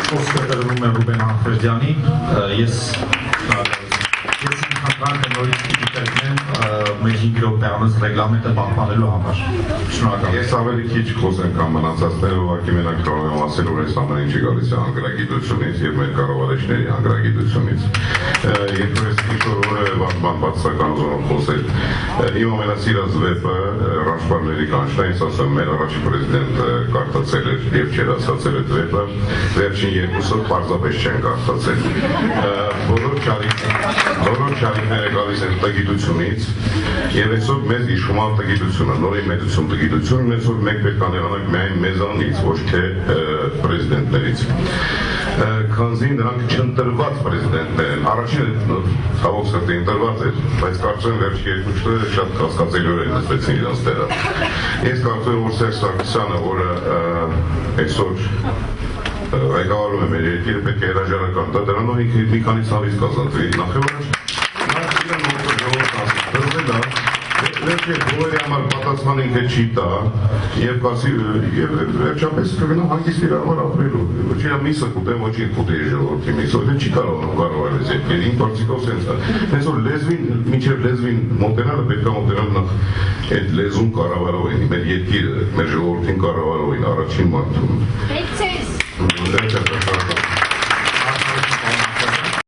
Խոսքը տրվում է Ռուբեն Անխրդյանի, ես խնդրեմ նորից դիտարկեմ մեր 5 րոպեանոց ռեգլամենտը պահպանելու համար։ Շնորհակալ։ Ես ավելի քիչ խոսեմ կամ մնացածները ուղղակի մենակ կարող եմ ասել, որ այս ամեն ինչը գալիս է անգրագիտությունից եւ մեր կառավարիչների անգրագիտությունից։ Երբ որ ես ինչ-որ որևէ բան բացական ուզում խոսել, իմ ամենասիրած վեպը Ռաշպարների կանչնայից ասեմ, մեր առաջին պրեզիդենտը կարդացել էր եւ չերացացել այդ վեպը, վերջին երկուսը պարզապես չեն կարդացել։ Բոլոր չարիքները գալիս են տգիտությունից եւ այսօր մեզ իշխում է տգիտությունը, նորի մեծություն տգիտություն, այսօր մենք պետք է ներանանք միայն մեզանից, ոչ թե պրեզիդենտներից։ Քանզի նրանք չընտրված պրեզիդենտներ են, առաջինը ցավոք սրտի ընտրված էր, բայց կարծում եմ վերջի երկուները շատ կասկածելիորեն նստեցին իրենց տեղը։ Ես կարծում եմ, որ Սերժ Սարգսյանը, որը այսօր ղեկավարում է մեր երկիրը, պետք է հրաժարական տա, դրանով ինքը մի քանի ցավից կազատվի։ Նախևառաջ Բոլորի համար պատասխան ինքը չի տա եւ վերջապես կգնա հանգիստ իր համար ապրելու։ Ոչ մի սկուտեմ, ոչ մի կուտե ժողովրդի միսը չի կարող զեկել։ Իմ կարծիքով սենց է։ Հենց որ լեզվին, մինչև լեզվին մոտենալը պետք է մոտենալ նախ այդ լեզուն կառավարողին, մեր երկիրը, մեր ժողովրդին կառավարողին, առաջին մարդուն։